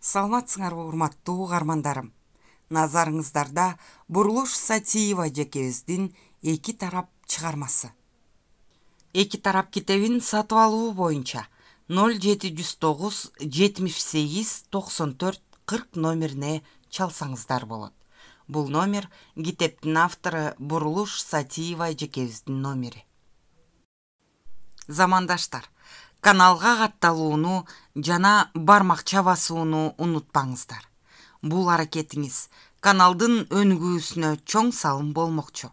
Саламатсыңарбы урматтуу угармандарым. Назарыңыздарда Бурулуш Сатиева жекебиздин эки тарап чыгармасы. Эки тарап китебин сатып алуу боюнча 0709 78 94 40 номерине чалсаңыздар болот. Бул номер китептин автору Бурулуш Сатиева жекебиздин номери. Замандаштар, каналга катталууну жана бармакча басууну унутпаңыздар. Бул аракетиңиз каналдын өнүгүүсүнө чоң салым болмокчу.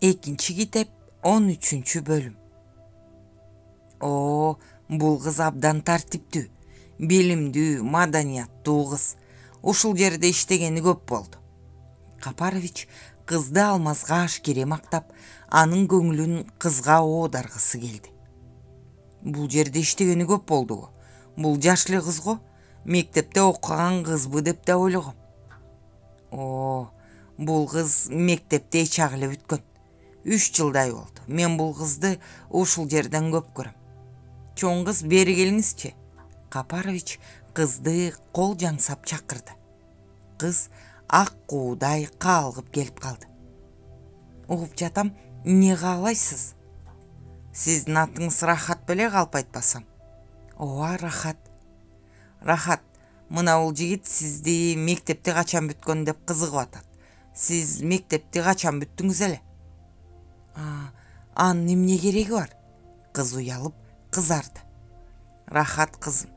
Экинчи китеп 13 бөлүм. Бул кыз абдан тартиптүү, билимдүү, маданияттуу кыз. Ушул жерде иштегени көп болду. Капарович кызды алмазга ашкере мактап, анын көңүлүн кызга оодаргысы келди. Бул жерде иштегени көп болду. Бул жаш эле кыз го, мектепте окуган кызбы деп да ойлогом. Бул кыз мектепте чак эле бүткөн. 3 жылдай болду. Мен бул кызды ушул жерден көп көрөм. Чоң кыз, бери келиңизчи. Капарович кызды кол жаңсап чакырды. Кыз ак куудай калгып келип калды. Угуп жатам, эмне каалайсыз? Сиздин атыңыз Рахат беле, калп айтпасам? Ооба, Рахат. Рахат, мына бул жигит сизди мектепти качан бүткөн деп кызыгып атат. Сиз мектепти качан бүттүңүз эле? Анын эмне кереги бар? Кыз уялып кызарды. Рахат кызым,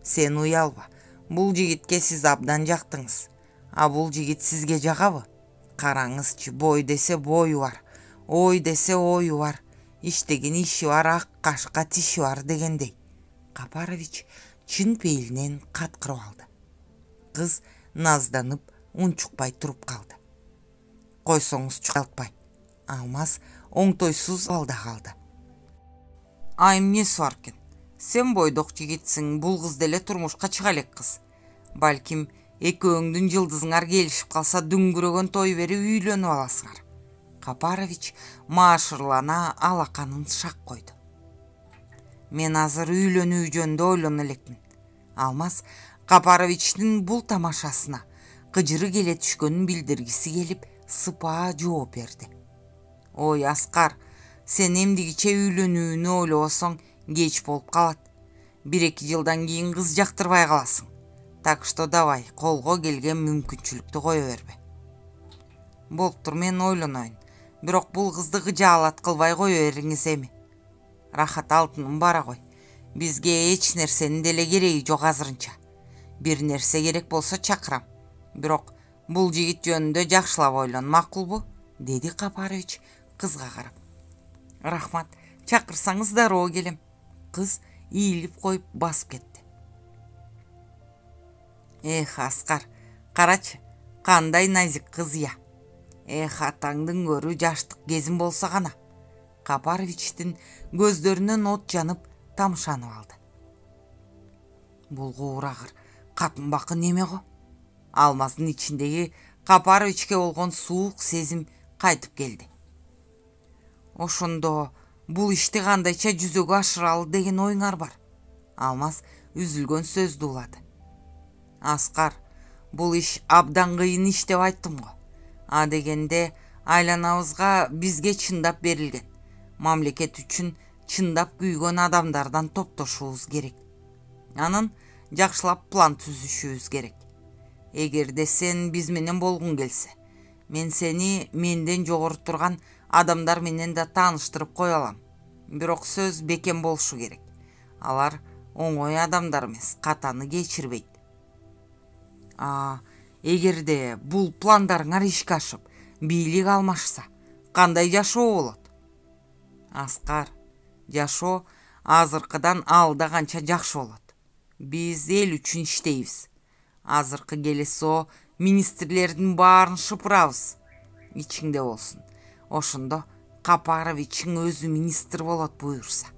сен уялба. Бул жигитке сиз абдан жактыңыз. А бул жигит сизге жагабы? Караңызчы, бой десе бою бар, ой десе ою бар, иштеген иши бар, ак кашка тиши бар дегендей. Капарович чын пейилинен каткырып алды. Кыз назданып, унчукпай туруп калды. Койсоңуз чукалтпай. Алмаз оңтойсуз алда калды. Эмнеси бар экен? Сен бойдок жигитсиң, бул кыз деле турмушка чыга элек кыз. Балким экөөңдүн жылдызыңар келишип калса, дүңгүрөгөн той берип үйлөнүп аласыңар. Капарович маашырлана алаканын шак койду. Мен азыр үйлөнүү жөнүндө ойлоно элекмин. Алмаз Капаровичтин бул тамашасына кыжыры келе түшкөнүн билдиргиси келип, сыпаа жооп берди. Ой, Аскар, сен эмдигиче үйлөнүүнү ойлобосоң кеч болуп калат. 1-2 жылдан кийин кыз жактырбай каласың. Так что давай, колго келген мүмкүнчүлүктү кое бербе. Болуптур, мен ойлоноюн. Бирок бул кызды кыжаалат кылбай кое бериңиз эми. Рахат, алтыным бара кой. Бизге эч нерсенин деле кереги жок азырынча. Бир нерсе керек болсо чакырам. Бирок бул жигит жөнүндө жакшылап ойлон, макулбу? Деди Капарович кызга карап. Рахмат, чакырсаңыз дароо келем. Кыз ийилип коюп басып кетти. Аскар, карачы, кандай назик кыз я. Атаңдын көрү жаштык кезим болсо гана. Капаровичтин көздөрүнөн от жанып, тамшанып алды. Бул куурагыр катын бакы неме го? Алмаздын ичиндеги Капаровичке болгон суук сезим кайтып келди. Ошондо бул ишти кандайча жүзөгө ашыралы деген оюңар бар? Алмаз үзүлгөн сөздү улады. Аскар, бул иш абдан кыйын иш деп айттым го. А дегенде айланабызга бизге чындап берилген, мамлекет үчүн чындап күйгөн адамдардан топтошуубуз керек. Анын жакшылап план түзүшүбүз керек. Эгерде сен биз менен болгуң келсе, мен сени менден жогору турган адамдар менен да тааныштырып кое алам. Бирок сөз бекем болушу керек. Алар оңой адамдар эмес, катаны кечирбейт. Эгерде бул пландарыңар ишке ашып, бийлик алмашса, кандай жашоо болот? Аскар, жашоо азыркыдан алда канча жакшы болот. Биз эл үчүн иштейбиз. Азыркы КСО министрлердин баарын шыпырабыз. Ичиңде болсун. Ошондо Капаровичиң өзү министр болот буюрса.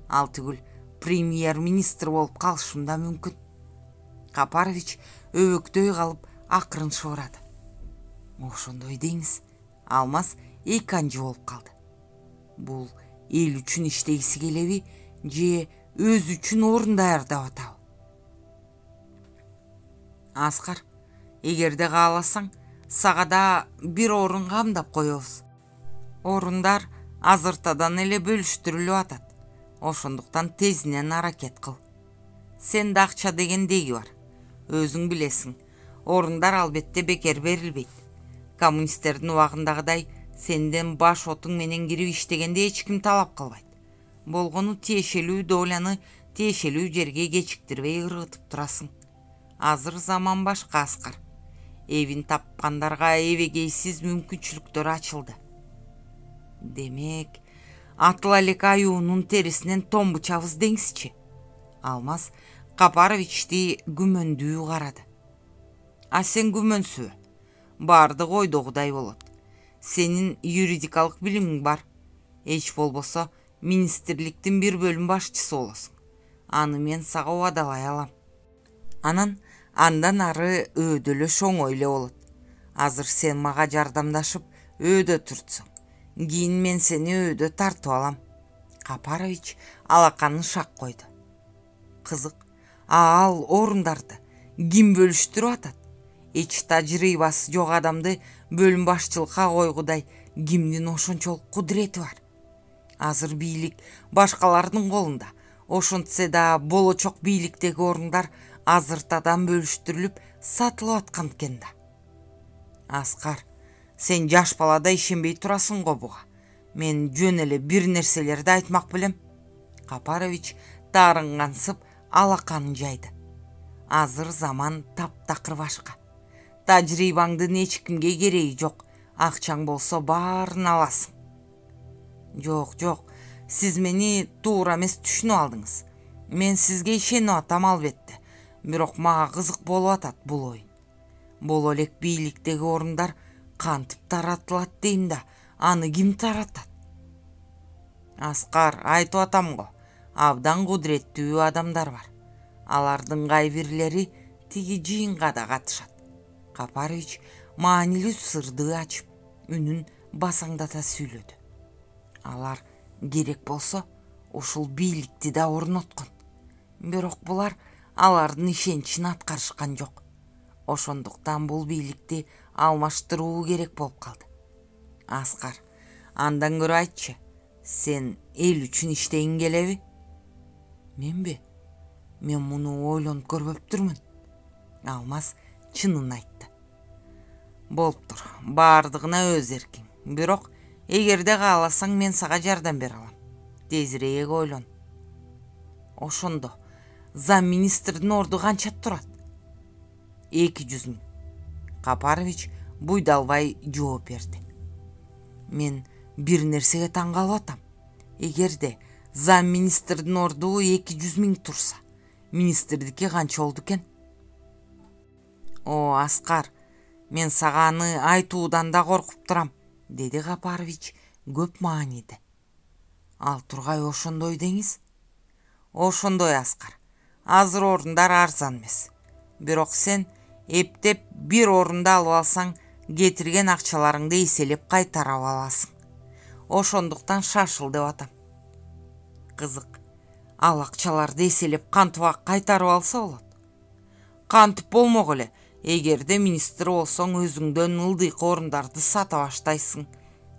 Ал түгүл премьер-министр болуп калышым да мүмкүн. Капарович өбөктөй калып акырын шыбырады. Ошондой дейсиз? Алмаз эки анжы болуп калды. Бул эл үчүн иштегиси келеби же өзү үчүн орун даярдап атабы? Аскар, эгерде кааласаң, сага да бир орун камдап коебуз. Орундар азыртадан эле бөлүштүрүлүп атат. Ошондуктан тезинен аракет кыл. Сенде акча деген деги бар. Өзүң билесиң, орундар албетте бекер берилбейт. Коммунисттердин убагындагыдай сенден баш отуң менен кирип иштегенде эч ким талап кылбайт. Болгону тиешелүү доланы тиешелүү жерге кечиктирбей ыргытып турасың. Азыр заман башка, Аскар. Эвин тапкандарга эбегейсиз мүмкүнчүлүктөр ачылды. Демек, атыла элек аюунун терисинен томбучабыз деңизчи. Алмаз Капаровичти күмөндүү карады. А сен күмөнсүбө. Бардык ойдогудай болот. Сенин юридикалык билимиң бар. Эч болбосо министрликтин бир бөлүм башчысы болосуң. Аны мен сага убадалай алам. Андан ары өйдөлөш оңой эле болот. Азыр сен мага жардамдашып өйдө турсуң. Кийин мен сени өйдө тартып алам. Капарович алаканын шак койду. Кызык, ал орундарды ким бөлүштүрүп атат? Эч тажрыйбасы жок адамды бөлүм башчылыкка койгудай кимдин ошончолук кудурети бар? Азыр бийлик башкалардын колунда. Ошентсе да болочок бийликтеги орундар азыртадан бөлүштүрүлүп сатылып аткан экен да. Аскар, сен жаш балада ишенбей турасың го буга. Мен жөн эле бир нерселерди айтмак белем. Капарович таарынгансып алаканын жайды. Азыр заман таптакыр башка. Тажрыйбаңдын эч кимге кереги жок. Акчаң болсо баарын аласың. Жок, сиз мени туура эмес түшүнүп алдыңыз. Мен сизге ишенип атам албетте. Бирок мага кызык болуп атат бул оюн. Боло элек бийликтеги орундар кантип таратылат дейм да, аны ким таратат? Аскар, айтып атам го, абдан кудуреттүү адамдар бар. Алардын кайбирлери тиги жыйынга да катышат. Капарович маанилүү сырды ачып, үнүн басаңдата сүйлөдү. Алар керек болсо ушул бийликти да орноткон. Бирок булар алардын ишеничин аткарышкан жок. Ошондуктан бул бийликти алмаштыруу керек болуп калды. Аскар, андан көрө айтчы, сен эл үчүн иштегиң келеби? Менби? Мен муну ойлонуп көрбөптүрмүн. Алмаз чынын айтты. Болуптур, баардыгына өз эркиң. Бирок эгерде кааласаң, мен сага жардам бере алам. Тезирээк ойлон. Ошондо замминистрдин орду канча турат? 200 000. Капарович буйдалбай жооп берди. Мен бир нерсеге таң калып атам. Эгерде замминистрдин орду 200 000 турса, министрдики канча болду экен? О, Аскар, мен сага аны айтуудан да коркуп турам, деди Капарович көп мааниде. Ал тургай ошондой деңиз? Ошондой, Аскар. Азыр орундар арзан эмес. Бирок сен эптеп бир орунду алып алсаң, кетирген акчаларыңды эселеп кайтарып аласың. Ошондуктан шашыл деп атам. Кызык, ал акчаларды эселеп кантип кайтарып алса болот? Кантип болмок эле, эгерде министр болсоң, өзүңдөн ылдыйкы орундарды сата баштайсың.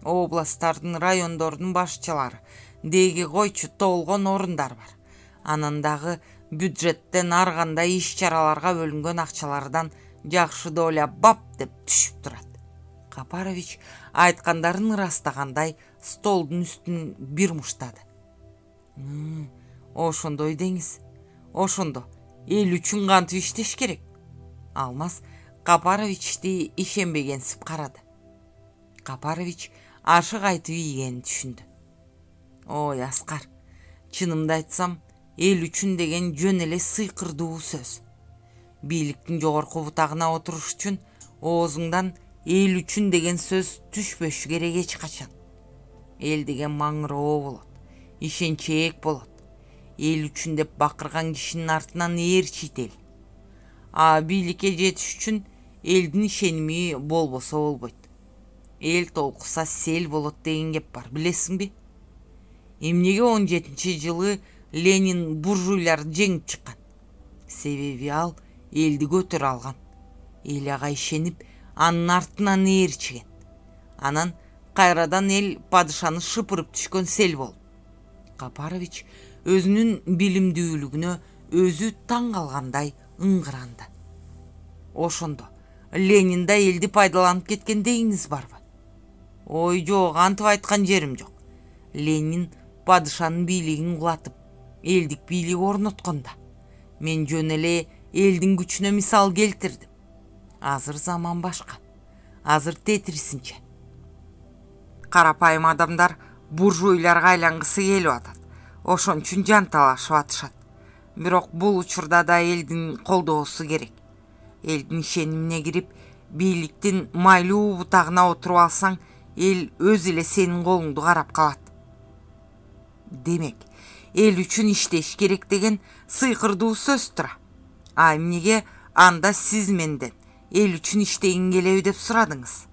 Областтардын, райондордун башчылары, деги койчу толгон орундар бар. Анан дагы бюджеттен ар кандай иш-чараларга бөлүнгөн акчалардан жакшы доля бап деп түшүп турат. Капарович айткандарын ырастагандай столдун үстүн бир муштады. Ошондой деңиз. Ошондо эл үчүн кантип иштеш керек? Алмаз Капаровичти ишенбегенсип карады. Капарович ашык айтып ийгенин түшүндү. Ой, Аскар, чынымды айтсам, эл үчүн деген жөн эле сыйкырдуу сөз. Бийликтин жогорку бутагына отуруш үчүн оозуңдан эл үчүн деген сөз түшпөшү керек эч качан. Эл деген маңыроо болот, ишенчээк болот. Эл үчүн деп бакырган кишинин артынан ээрчийт эл. А бийликке жетиш үчүн элдин ишеними болбосо болбойт. Эл толкуса сел болот деген кеп бар, билесиңби? Эмнеге 17-жылы Ленин буржуйларды жеңип чыккан? Себеби ал элди көтөрө алган. Эл ага ишенип анын артынан ээрчиген. Анан кайрадан эл падышаны шыпырып түшкөн сел болуп. Капарович өзүнүн билимдүүлүгүнө өзү таң калгандай ыңгыранды. Ошондо Ленин да элди пайдаланып кеткен дейиңиз барбы? Ой жок, антип айткан жерим жок. Ленин падышанын бийлигин кулатып, элдик бийлик орноткондо мен жөн эле элдин күчүнө мисал келтирдим. Азыр заман башка. Азыр тетрисинче. Карапайым адамдар буржуйларга айлангысы келип атат. Ошон үчүн жанталашып атышат. Бирок бул учурда да элдин колдоосу керек. Элдин ишенимине кирип, бийликтин майлуу бутагына отуруп алсаң, эл өз эле сенин колуңду карап калат. Демек, эл үчүн иштеш керек деген сыйкырдуу сөз тура. А эмнеге анда сиз менден эл үчүн иштегин келеби деп сурадыңыз?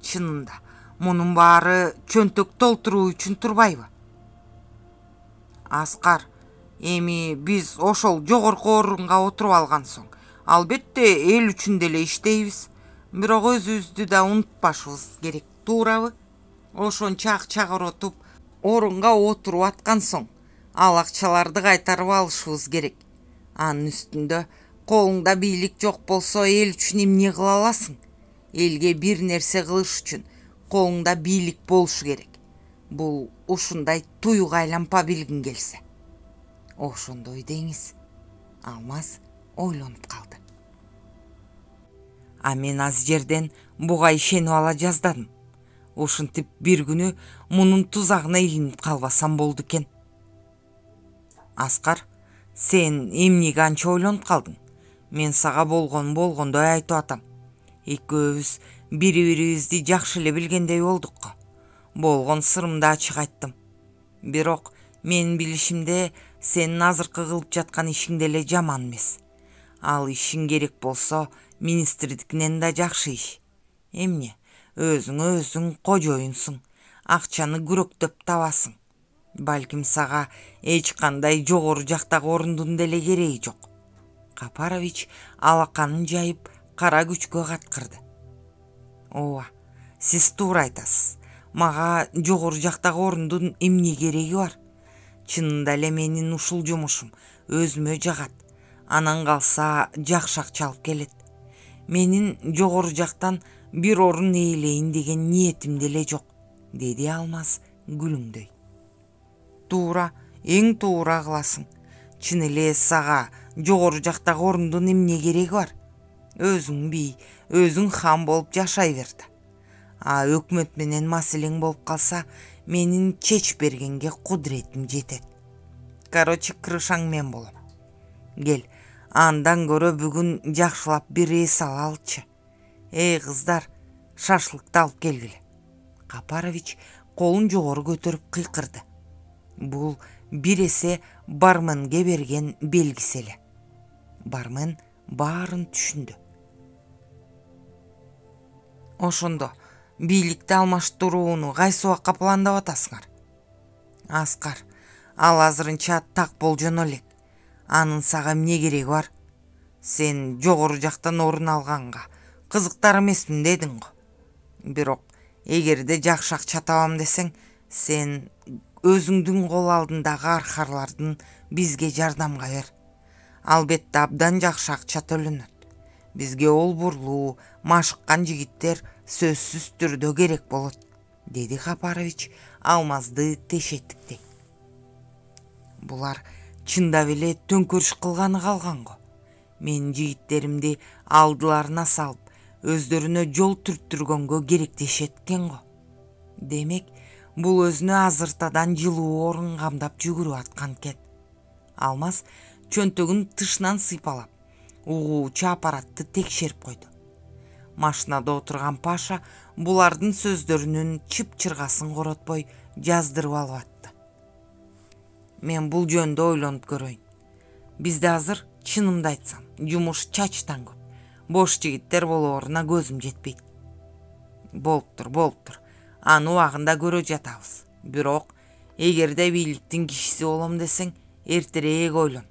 Чынында, мунун баары чөнтөк толтуруу үчүн турбайбы? Аскар, эми биз ошол жогорку орунга отуруп алган соң, албетте эл үчүн деле иштейбиз. Бирок өзүбүздү да унутпашыбыз керек, туурабы? Ошончо акча коротуп, орунга отуруп аткан соң, ал акчаларды кайтарып алышыбыз керек. Анын үстүндө колуңда бийлик жок болсо, эл үчүн эмне кыла аласың? Элге бир нерсе кылыш үчүн колуңда бийлик болушу керек. Бул ушундай туюк айланпа билгин келсе. Ошондой деңиз. Алмаз ойлонуп калды. А мен аз жерден буга ишенип ала жаздадым. Ушинтип бир күнү мунун тузагына илинип калбасам болду экен. Аскар, сен эмнеге анча ойлонуп калдың? Мен сага болгондой айтып атам. Экөөбүз бири-бирибизди жакшы эле билгендей болдук го. Болгон сырымды ачык айттым. Бирок менин билишимде сенин азыркы кылып жаткан ишиң деле жаман эмес. Ал ишиң керек болсо, министрдикинен да жакшы иш. Эмне? Өзүң кожоюнсуң. Акчаны күрөктөп табасың. Балким сага эч кандай жогору жактагы орундун деле кереги жок. Капарович алаканын жайып кара күчкө каткырды. Ооба, сиз туура айтасыз. Мага жогору жактагы орундун эмне кереги бар? Чынында эле менин ушул жумушум өзүмө жагат. Анан калса жакшы акча алып келет. Менин жогору жактан бир орун ээлейин деген ниетим деле жок, деди Алмаз күлүңдөй. Туура, эң туура кыласың. Чын эле сага жогору жактагы орундун эмне кереги бар? Өзүң бий, өзүң хан болуп жашай бер да. А өкмөт менен маселең болуп калса, менин чечип бергенге кудуретим жетет. Короче, крышаң мен болом. Кел, андан көрө бүгүн жакшылап бир эс алалычы. Эй кыздар, шашлыкты алып келгиле. Капарович колун жогору көтөрүп кыйкырды. Бул бир эсе барменге берген белгиси эле. Бармен баарын түшүндү. Ошондо бийликти алмаштырууну кайсы убакка пландап атасыңар? Аскар, ал азырынча так болжоно элек. Анын сага эмне кереги бар? Сен жогору жактан орун алганга кызыктар эмесмин дедиң го. Бирок эгерде жакшы акча табам десең, сен өзүңдүн кол алдындагы аркарлардын бизге жардамга бер. Албетте абдан жакшы акча төлөнөт. Бизге олбурлуу, машыккан жигиттер сөзсүз түрдө керек болот, деди Капарович Алмазды тешеттиктей. Булар чындап эле төңкөрүш кылганы калган го. Менин жигиттеримди алдыларына салып, өздөрүнө жол түрттүргөнгө керектешет экен го. Демек, бул өзүнө азыртадан жылуу орун камдап жүгүрүп аткан экен. Алмаз чөнтөгүн тышынан сыйпалап, угуучу аппаратты текшерип койду. Машинада отурган Паша булардын сөздөрүнүн чып-чыргасын коротпой жаздырып алып атты. Мен бул жөндө ойлонуп көрөйүн. Бизде азыр, чынымды айтсам, жумуш чачтан көп. Бош жигиттер болооруна көзүм жетпейт. Болуптур. Аны убагында көрө жатабыз. Бирок, эгерде бийликтин кишиси болом десең, эртерээк ойлон.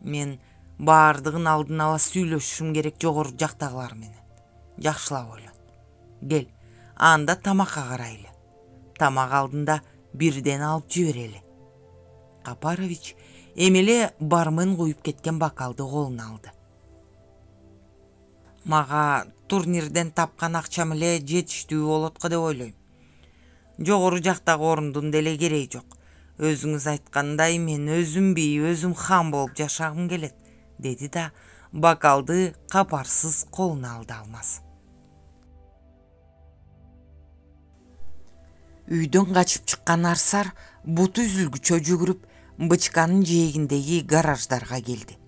Мен Баардыгын алдын ала сүйлөшүшүм керек жогору жактагылар менен. Жакшылап ойлон. Кел, анда тамакка карайлы. Тамак алдында бирден алып жиберели. Капарович эмеле бармен куюп кеткен бокалды колуна алды. Мага турнирден тапкан акчам эле жетиштүү болот го деп ойлойм. Жогору жактагы орундун деле кереги жок. Өзүңүз айткандай мен өзүм бий, өзүм хан болуп жашагым келет, деди да бокалды капарсыз колуна алды Алмаз. Үйдөн качып чыккан Арсар буту үзүлгүчө жүгүрүп бычканын жээгиндеги гараждарга келди.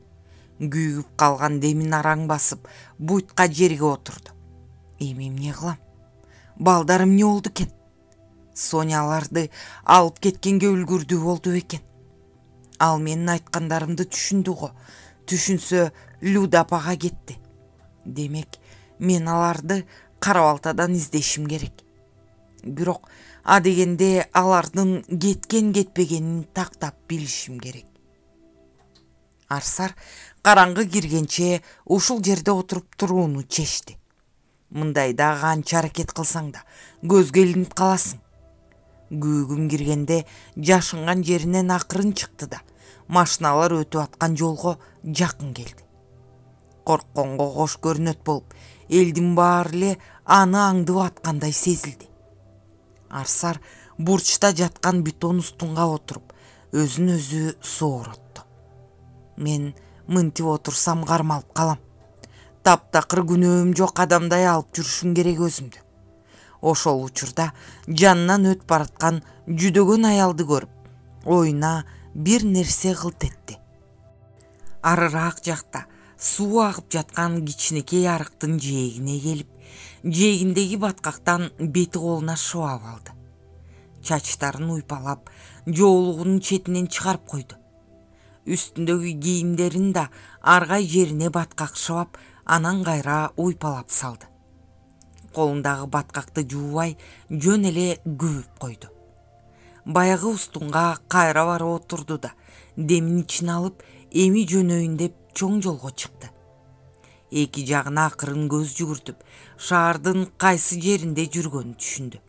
Күйүп калган демин араң басып, буйтка жерге отурду. Эми эмне кылам? Балдарым эмне болду экен? Соняларды алып кеткенге үлгүрдүү болду экен. Ал менин айткандарымды түшүндү го. Түшүнсө, Люда апага кетти. Демек, мен аларды кара балтадан издешим керек. Бирок, адегенде алардын кеткен кетпегенин тактап билишим керек. Арсар караңгы киргенче ушул жерде отуруп турууну чечти. Мындайда канча аракет кылсаң да көзгө илинип каласың. Күйгүм киргенде жашынган жеринен акырын чыкты да машиналар өтүп аткан жолго жакын келди. Коркконго кош көрүнөт болуп, элдин баары эле аны аңдып аткандай сезилди. Арсар бурчта жаткан бетон устунга отуруп, өзүн өзү сооротtu. Мен мынтип отурсам кармалып калам. Таптакыр күнөөм жок адамдай алып жүрүшүм керек өзүмдү. Ошол учурда жанынан өтүп бараткан жүдөгөн аялды көрүп, оюна бир нерсе кылт этти. Арыраак жакта суу агып жаткан кичинекей арыктын жээгине келип, жээгиндеги баткактан бети колуна шыбап алды. Чачтарын уйпалап, жоолугунун четинен чыгарып койду. Үстүндөгү кийимдерин да аргай жерине баткак шыбап, анан кайра уйпалап салды. Колундагы баткакты жуубай, жөн эле күбүп койду. Баягы устунга кайра барып отурду да, демин ичине алып, эми жөнөйүн деп чоң жолго чыкты. Эки жагына акырын көз жүгүртүп, шаардын кайсы жеринде жүргөнүн түшүндү.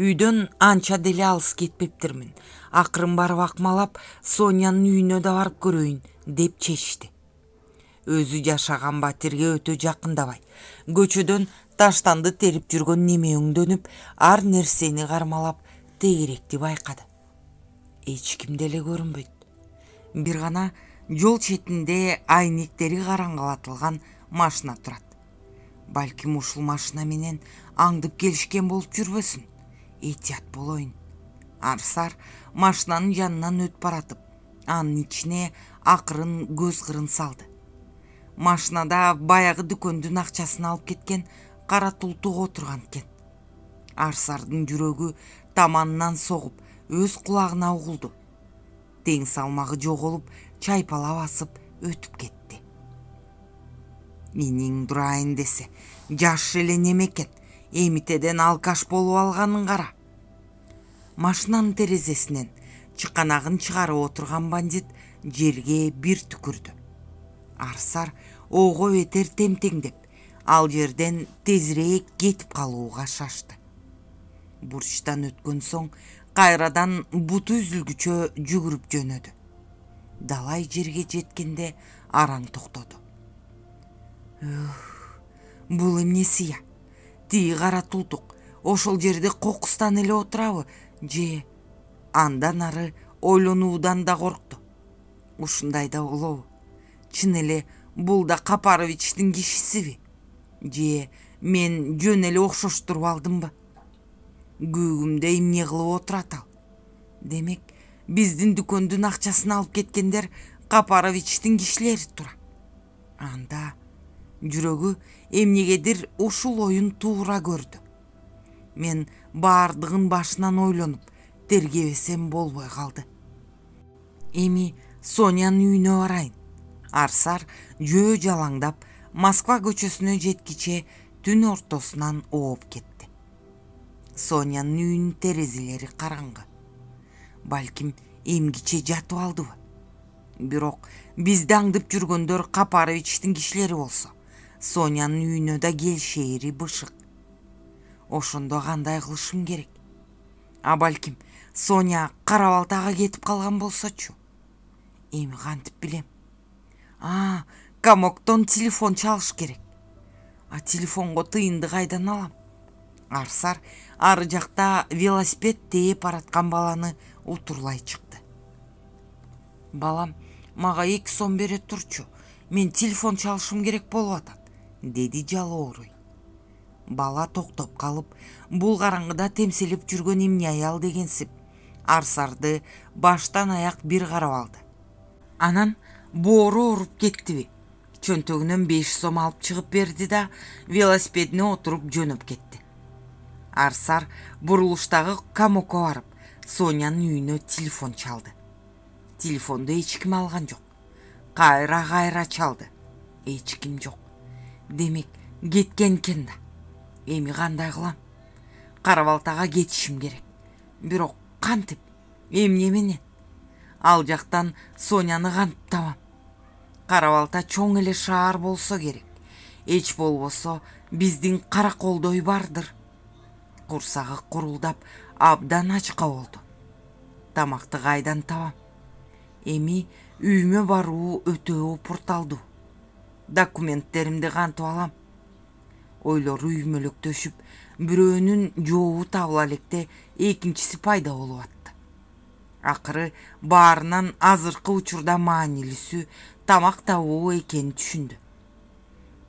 Үйдөн анча деле алыс кетпептирмин. Акырын барып акмалап, Сонянын үйүнө да барып көрөйүн деп чечти. Өзү жашаган батирге өтө жакындабай, көчөдөн таштанды терип жүргөн неме өңдөнүп, ар нерсени кармалап, тегеректи байкады. Эч ким деле көрүнбөйт. Бир гана жол четинде айнектери караңгылатылган машина турат. Балким ушул машина менен аңдып келишкен болуп жүрбөсүн. Этият болоюн. Арсар машинанын жанынан өтүп баратып, анын ичине акырын көз кырын салды. Машинада баягы дүкөндүн акчасын алып кеткен кара тултук отурган экен. Арсардын жүрөгү таманынан согуп, өз кулагына угулду. Тең салмагы жоголуп, чайпала басып өтүп кетти. Иниң дурайын десе, жаш эле неме экен, эмитеден алкаш болуп алганын кара. Машинанын терезесинен чыканагын чыгарып отурган бандит жерге бир түкүрдү. Арсар ого бетер темтеңдеп, ал жерден тезирээк кетип калууга шашты. Бурчтан өткөн соң кайрадан буту үзүлгүчө жүгүрүп жөнөдү. Далай жерге жеткенде араң токтоду. Бул эмнеси я? Тиги кара тултук ошол жерде кокустан эле отурабы, же? Андан ары ойлонуудан да коркту. Ушундай да болобу? Чын эле бул да Капаровичтин кишисиби? Же мен жөн эле окшоштуруп алдымбы? Күйгүмдө эмне кылып отурат ал? Демек, биздин дүкөндүн акчасын алып кеткендер Капаровичтин кишилери тура. Анда жүрөгү эмнегедир ушул оюн туура көрдү. Мен баардыгын башынан ойлонуп, тергебесем болбой калды. Эми Сонянын үйүнө барайын. Арсар жөө жалаңдап, Москва көчөсүнө жеткиче түн ортосунан ооп кетти. Сонянын үйүнүн терезелери караңгы. Балким эмгиче жатып алдыбы? Бирок Бизди аңдып жүргөндөр Капаровичтин кишилери болсо, Сонянын үйүнө да келишери бышык. Ошондо кандай кылышым керек? А балким Соня Кара Балтага кетип калган болсочу? Эми кантип билем? Комоктон телефон чалыш керек. А телефонго тыйынды кайдан алам? Арсар ары жакта велосипед тээп бараткан баланы утурлай чыкты. Балам, мага 2 сом бере турчу. Мен телефон чалышым керек болуп атат, деди жалооруй. Бала токтоп калып, бул караңгыда темселип жүргөн эмне аял дегенсип, Арсарды баштан аяк бир карап алды. Анан боору ооруп кеттиби? Чөнтөгүнөн 5 сом алып чыгып берди да велосипедине отуруп жөнөп кетти. Арсар бурулуштагы комокко барып, Сонянын үйүнө телефон чалды. Телефонду эч ким алган жок. Кайра чалды. Эч ким жок. Демек, кеткен экен да. Эми кандай кылам? Кара Балтага кетишим керек. Бирок кантип? Эмне менен? Ал жактан Соняны кантип табам? Кара Балта чоң эле шаар болсо керек. Эч болбосо биздин Караколдой бардыр. Курсагы курулдап, абдан ачка болду. Тамакты кайдан табам? Эми үйүмө баруу өтө опурталдуу. Документтеримди кантип алам? Ойлору үймөлөктөшүп, бирөөнүн жообу табыла электе экинчиси пайда болуп атты. Акыры баарынан азыркы учурда маанилүүсү тамак табуу экенин түшүндү.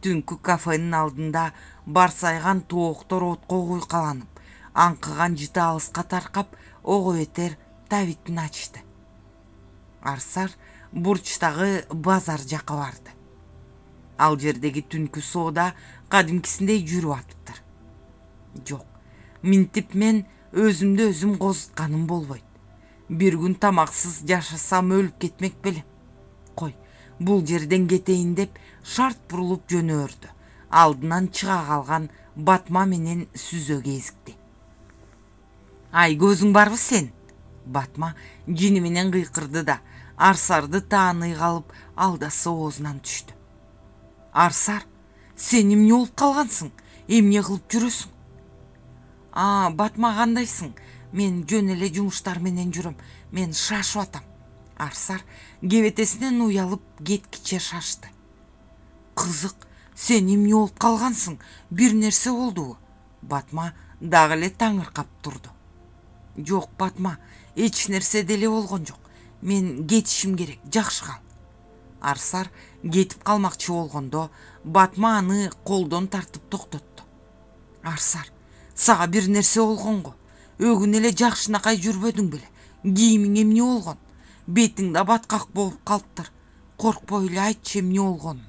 Түнкү кафенин алдында барсайган тооктор отко куйкаланып, аңкыган жыты алыска таркап, ого бетер табитин ачты. Арсар бурчтагы базар жака барды. Ал жердеги түнкү соода кадимкисиндей жүрүп атыптыр. Жок, минтип мен өзүмдү өзүм козутканым болбойт. Бир күн тамаксыз жашасам өлүп кетмек белем. Кой, бул жерден кетейин деп шарт бурулуп жөнөрдү. Алдынан чыга калган Батма менен Сүзө кезикти. Ай, көзүң барбы сен? Батма жини менен кыйкырды да Арсарды тааный калып алдасы оозунан түштү. Арсар, сен эмне болуп калгансың? Эмне кылып жүрөсүң? Батма, кандайсың? Мен жөн эле жумуштар менен жүрөм. Мен шашып атам. Арсар кебетесинен уялып кеткиче шашты. Кызык, сен эмне болуп калгансың? Бир нерсе болдубу? Батма дагы эле таңыркап турду. Жок, Батма, эч нерсе деле болгон жок. Мен кетишим керек, жакшы кал. Арсар кетип калмакчы болгондо Батма аны колдон тартып токтотту. Арсар, сага бир нерсе болгонго? Өгүн эле жакшынакай жүрбөдүң беле? Кийимиң эмне болгон? Бетиң да баткак болуп калыптыр. Коркпой эле айтчы эмне болгонун.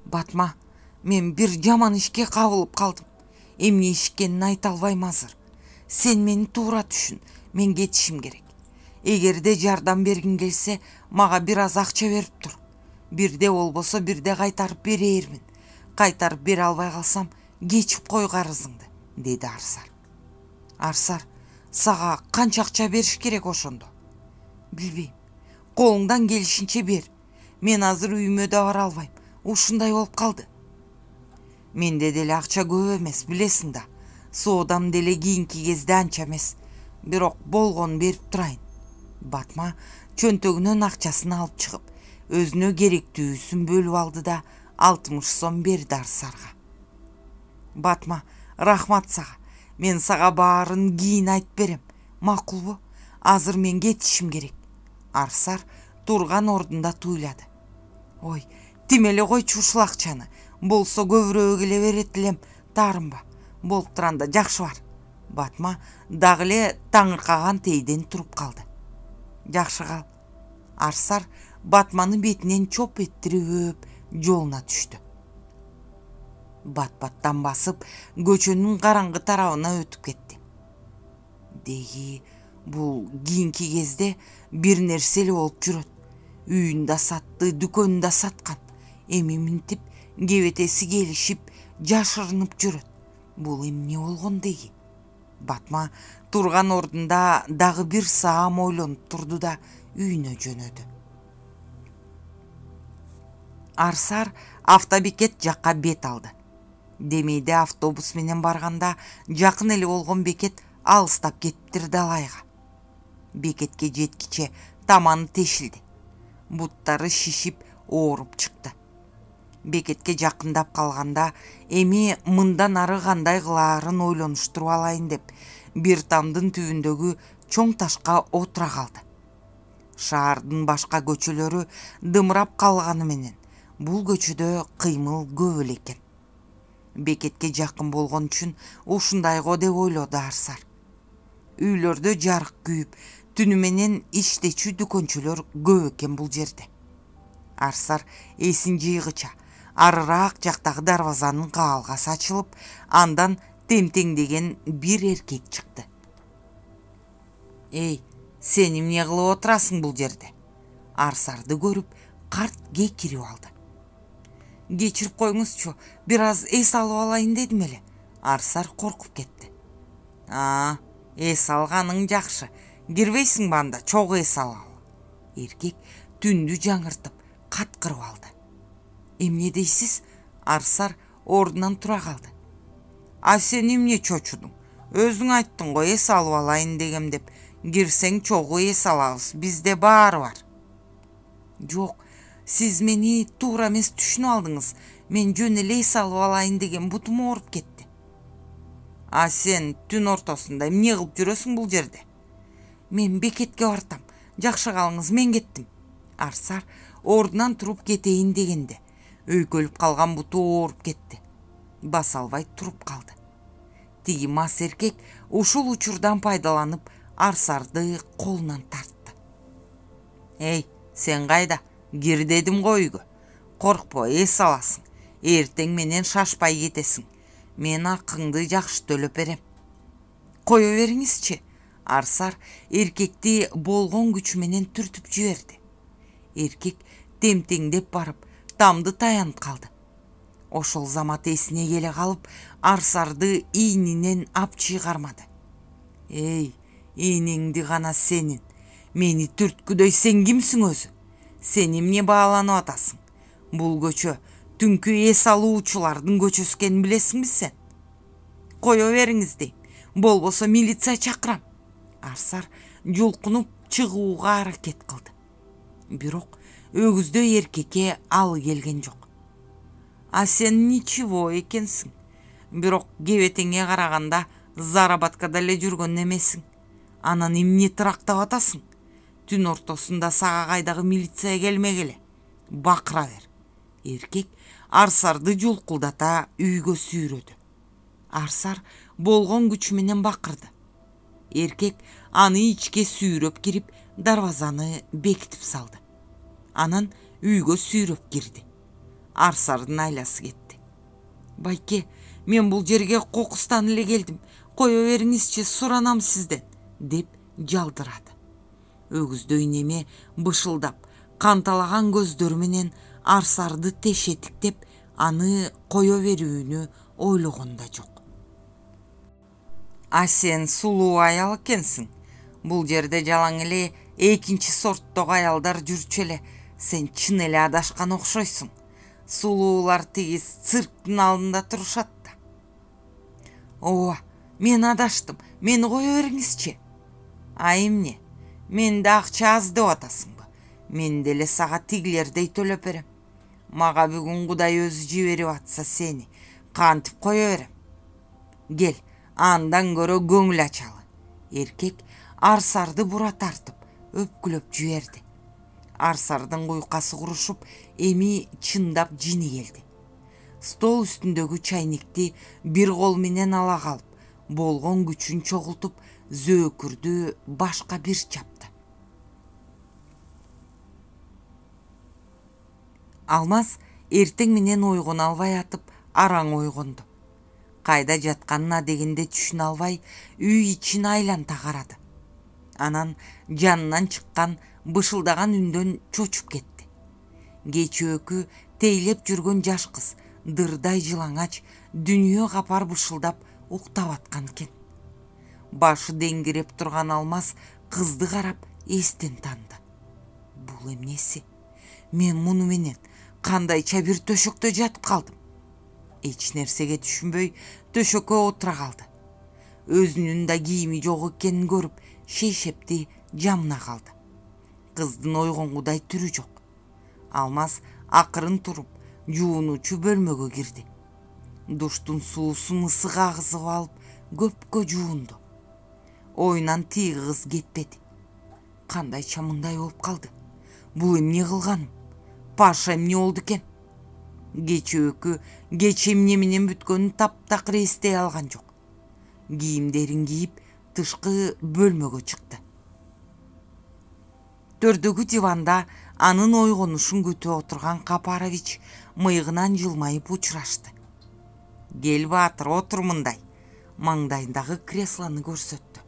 Батма, мен бир жаман ишке кабылып калдым. Эмне иш экенин айта албайм азыр. Сен мени туура түшүн, мен кетишим керек. Эгерде жардам бергиң келсе, мага бир аз акча берип тур. Бирде болбосо бирде кайтарып берермин. Кайтарып бере албай калсам, кечип кой карызыңды, деди Арсар. Арсар, сага канча акча бериш керек ошондо? Билбейм. Колуңдан келишинче бер. Мен азыр үйүмө да бара албайм. Ушундай болуп калды. Менде деле акча көп эмес, билесиң да. Соодам деле кийинки кезде анча эмес. Бирок болгонун берип турайын. Батма чөнтөгүнөн акчасын алып чыгып, өзүнө керектүүсүн бөлүп алды да 60 сом берди Арсарга. Батма, рахмат сага. Мен сага баарын кийин айтып берем. Макулбу? Азыр мен кетишим керек. Арсар турган ордунда туйлады. Ой, тимеле койчу ушул акчаны. Болсо көбүрөөк эле берет элем, таарымба. Болуп турганда жакшы бар. Батма дагы эле таңыркаган тейден туруп калды. Жакшы кал. Арсар Батманы бетинен чоп эттирип өп жолуна түштү. Бат-баттан басып, көчөнүн караңгы тарабына өтүп кетти. Деги, бул кийинки кезде бир нерсе эле болуп жүрөт. Үйүн да сатты, дүкөнүн да саткан. Эми минтип кебетеси келишип, жашырынып жүрөт. Бул эмне болгон деги? Батма турган ордунда дагы бир саам ойлонуп турду да үйүнө жөнөдү. Арсар автобекет жакка бет алды. Демейде автобус менен барганда жакын эле болгон бекет алыстап кетиптир далайга. Бекетке жеткиче таманы тешилди. Буттары шишип ооруп чыкты. Бекетке жакындап калганда эми мындан ары кандай кылаарын ойлонуштуруп алайын деп бир тамдын түбүндөгү чоң ташка отура калды. Шаардын башка көчөлөрү дымырап калганы менен бул көчөдө кыймыл көп эле экен. Бекетке жакын болгон үчүн ушундайго деп ойлоду Арсар. Үйлөрдө жарык күйүп, түнү менен иштечү дүкөнчөлөр көп экен бул жерде. Арсар эсин жыйгыча арыраак жактагы дарбазанын каалгасы ачылып, андан темтеңдеген бир эркек чыкты. «Эй, сен эмне кылып отурасың бул жерде?» Арсарды көрүп, карт кекирип алды. «Кечирип коюңузчу, бир аз эс алып алайын дедим эле». Арсар коркуп кетти. Эс алганың жакшы. Кирбейсиңби анда, чогуу эс алалы. Эркек түндү жаңыртып, каткырып алды. «Эмне дейсиз?» Арсар ордунан тура калды. Сен эмне чочудуң? Өзүң айттың го эс алып алайын дегем деп. Кирсең чогуу эс алабыз, бизде баары бар. Жок, сиз мени туура эмес түшүнүп алдыңыз. Мен жөн эле эс алып алайын деген бутум ооруп кетти. Сен түн ортосунда эмне кылып жүрөсүң бул жерде? Мен бекетке бартам. Жакшы калыңыз, мен кеттим. Арсар ордунан туруп кетейин дегенде өйкөлүп калган буту ооруп кетти. Баса албай туруп калды. Тиги мас эркек ушул учурдан пайдаланып Арсарды колунан тартты. «Эй, сен кайда? Кир дедим го үйгө. Коркпо, эс аласың. Эртең менен шашпай кетесиң. Мен акыңды жакшы төлөп берем». «Кое бериңизчи». Арсар эркекти болгон күчү менен түртүп жиберди. Эркек темтеңдеп барып, тамды таянып калды. Ошол замат эсине келе калып, Арсарды ийнинен ап чыйгармады. «Эй, энеңди гана сенин. Мени түрткүдөй сен кимсиң өзү? Сен эмне бааланып атасың? Бул көчө түнкү эс алуучулардын көчөсү экенин билесиңби сен? Кое бериңиз дейм, болбосо милиция чакырам». Арсар жулкунуп чыгууга аракет кылды. Бирок өгүздөй эркекке алы келген жок. Сен ничего экенсиң. Бирок кебетеңе караганда заработкада эле жүргөн эмесиң. Анан эмне тырактап атасың? Түн ортосунда сага кайдагы милиция келмегеле. Бакыра бер. Эркек Арсарды жулкулдата үйгө сүйрөдү. Арсар болгон күчү менен бакырды. Эркек аны ичке сүйрөп кирип, дарбазаны бекитип салды. Анан үйгө сүйрөп кирди. Арсардын айласы кетти. «Байке, мен бул жерге кокустан эле келдим. Кое бериңизчи, суранам сизден», деп жалдырады. Өгүздөй неме бышылдап, канталаган көздөрү менен Арсарды тешетиктеп, аны кое берүүнү ойлогон да жок. Сен сулуу аял экенсиң. Бул жерде жалаң эле экинчи сорттогу аялдар жүрчү эле. Сен чын эле адашкан окшойсуң. Сулуулар тиги цирктин алдында турушат да. «Ооба, мен адаштым. Мени кое бериңизчи». «Эмне? Менде акча аз деп атасыңбы? Мен деле сага тигилердей төлөп берем. Мага бүгүн Кудай өзү жиберип атса сени кантип кое берем. Кел, андан көрө көңүл ачалы». Эркек Арсарды бура тартып, өпкүлөп жиберди. Арсардын куйкасы курушуп, эми чындап жини келди. Стол үстүндөгү чайникти бир кол менен ала калып, болгон күчүн чогултуп, зөөкүрдү башка бир чапты. Алмаз эртең менен ойгоно албай атып, араң ойгонду. Кайда жатканына дегенде түшүнө албай, үй ичин айланта карады. Анан жанынан чыккан бышылдаган үндөн чочуп кетти. Кечөөкү тейлеп жүргөн жаш кыз дырдай жылаңач дүнүйө капар бышылдап уктап аткан экен. Башы деңгиреп турган Алмаз кызды карап эстен таанды. Бул эмнеси? Мен муну менен кандайча бир төшөктө жатып калдым. Эч нерсеге түшүнбөй төшөккө отура калды. Өзүнүн да кийими жок экенин көрүп, шейшепти жамына калды. Кыздын ойгонгудай түрү жок. Алмаз акырын туруп, жуунуучу бөлмөгө кирди. Душтун суусун ысык агызып алып, көпкө жуунду. Оюнан тиги кыз кетпеди. Кандайча мындай болуп калды? Бул эмне кылганым? Паша эмне болду экен? Кечээ эмне менен бүткөнүн таптакыр эстей алган жок. Кийимдерин кийип, тышкы бөлмөгө чыкты. Төрдөгү диванда анын ойгонушун күтүп отурган Капарович мыйыгынан жылмайып учурашты. Кел баатыр, отур мындай. Маңдайындагы креслону көрсөттү.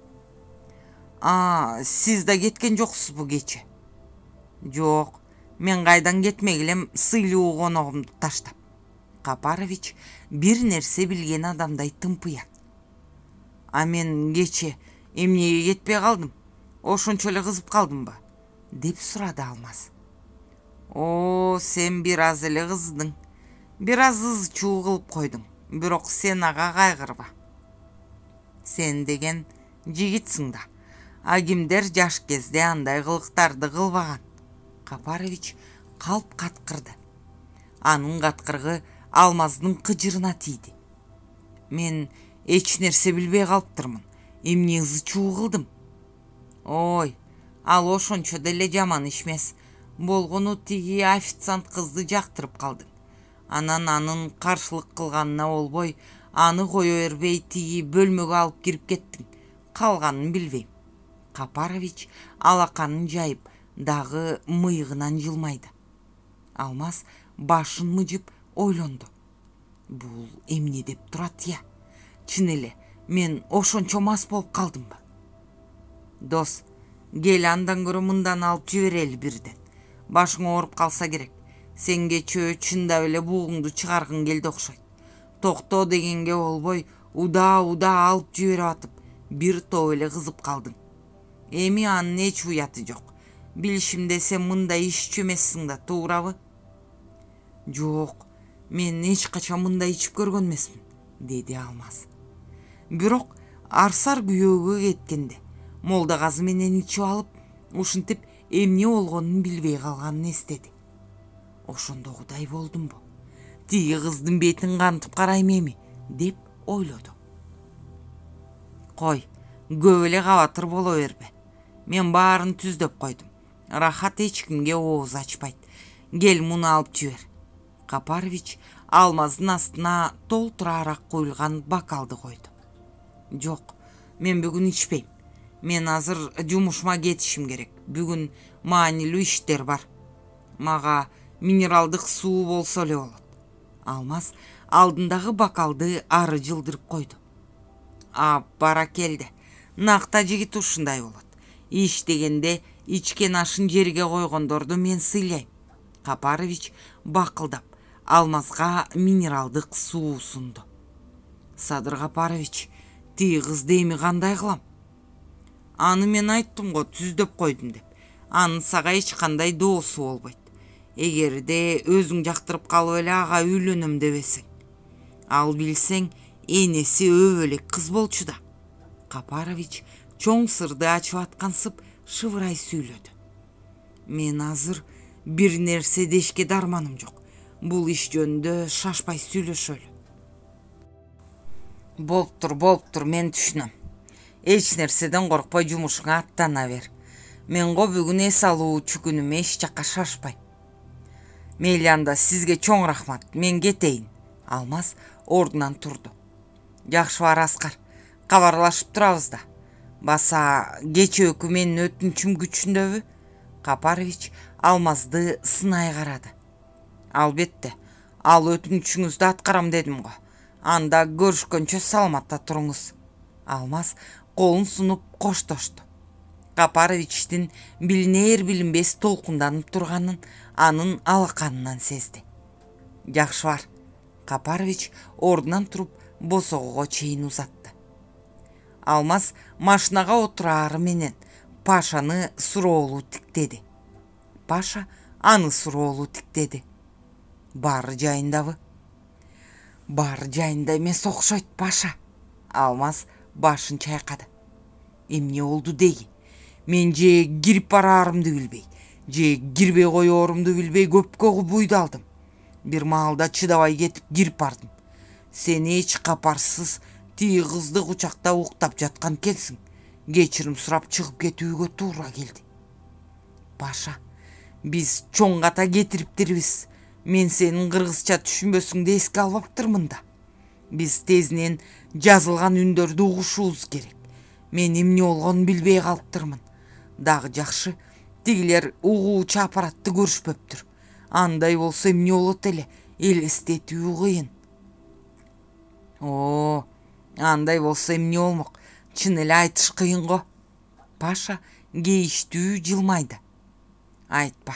Сиз да кеткен жоксузбу кече? Жок, мен кайдан кетмек элем сыйлуу коногумду таштап. Капарович бир нерсе билген адамдай тымпыят. Мен кече эмнеге кетпей калдым? Ошончо эле кызып калдымбы? Деп сурады Алмаз. Сен бир аз эле кыздың. Бир аз ызчуу кылып койдуң. Бирок сен ага кайгырба. Сен деген жигитсиң да. Кимдер жаш кезде андай кылыктарды кылбаган? Капарович калп каткырды. Анын каткыргы Алмаздын кыжырына тийди. Мен эч нерсе билбей калыптырмын. Эмне ызчуу кылдым? Ал ошончо деле жаман иш эмес. Болгону тиги официант кызды жактырып калдың. Анан анын каршылык кылганына болбой, аны кое бербей тиги бөлмөгө алып кирип кеттиң. Калганын билбейм. Капарович алаканын жайып, дагы мыйыгынан жылмайды. Алмаз башын мыжып ойлонду. Бул эмне деп турат я? Чын эле мен ошончо мас болуп калдымбы? Дос, кел андан көрө мындан алып жиберели бирден. Башың ооруп калса керек. Сен кечээ чындап эле бугуңду чыгаргың келди окшойт. Токто дегенге болбой, уда алып жиберип атып, бир топ эле кызып калдың. Эми анын эч уяты жок. Билишимде сен мындай ишчү эмессиң да, туурабы? Жок, мен эч качан мындай ичип көргөн эмесмин, деди Алмаз. Бирок арсар күйөөгө кеткенде молдагазы менен ичип алып, ушинтип эмне болгонун билбей калганын эстеди. Ошондогудай болдумбу? Тиги кыздын бетин кантип карайм эми, деп ойлоду. Кой, көп эле кабатыр боло бербе. Мен баарын түздөп койдум. Рахат эч кимге ооз ачпайт. Кел муну алып жибер. Капарович Алмаздын астына толтура арак коюлган бокалды койду. Жок, мен бүгүн ичпейм. Мен азыр жумушума кетишим керек. Бүгүн маанилүү иштер бар. Мага минералдык суу болсо эле болот. Алмаз алдындагы бокалды ары жылдырып койду. Баракелде. Накта жигит ушундай болот. Иш дегенде ичкен ашын жерге койгондорду мен сыйлайм. Капарович бакылдап Алмазга минералдык суу сунду. Садыр Капарович, тиги кызды эми кандай кылам? Аны мен айттым го, түздөп койдум деп. Анын сага эч кандай доосу болбойт. Эгерде өзүң жактырып калып эле ага үйлөнөм дебесең. Ал билсең, энеси өбөлек кыз болчу да. Капарович чоң сырды ачып аткансып шыбырай сүйлөдү. Мен азыр бир нерсе дешке дарманым жок. Бул иш жөнүндө шашпай сүйлөшөлү. Болуптур, мен түшүнөм. Эч нерседен коркпой жумушуңа аттана бер. Мен го бүгүн эс алуучу күнүм, эч жакка шашпайм. Мейли анда, сизге чоң рахмат, мен кетейин. Алмаз ордунан турду. Жакшы бар Аскар, кабарлашып турабыз да. Баса кечээкү менин өтүнүчүм күчүндөбү? Капарович Алмазды сынай карады. Албетте, ал өтүнүчүңүздү аткарам дедим го. Анда көрүшкөнчө саламатта туруңуз. Алмаз колун сунуп коштошту. Капаровичтин билинер билинбес толкунданып турганын анын алаканынан сезди. Жакшы бар. Капарович ордунан туруп босогого чейин узатты. Алмаз машинага отурары менен Пашаны суроолуу тиктеди. Паша аны суроолуу тиктеди. Баары жайындабы? Баары жайында эмес окшойт, Паша. Алмаз башын чайкады. Эмне болду деги? Мен же кирип бараарымды билбей, же кирбей коёорумду билбей көпкө буйдалдым. Бир маалда чыдабай кетип кирип бардым. Сен эч капарсыз тиги кызды кучакта уктап жаткан экенсиң. Кечирим сурап чыгып кетүүгө туура келди. Паша, биз чоң ката кетириптирбиз. Мен сенин кыргызча түшүнбөсүңдү эске албаптырмын да. Биз тезинен жазылган үндөрдү угушубуз керек. Мен эмне болгонун билбей калыптырмын. Дагы жакшы, тигилер угуучу аппаратты көрүшпөптүр. Андай болсо эмне болот эле? Элестетүү кыйын. О, андай болсо эмне болмок? Чын эле айтыш кыйын го. Паша кейиштүү жылмайды. Айтпа,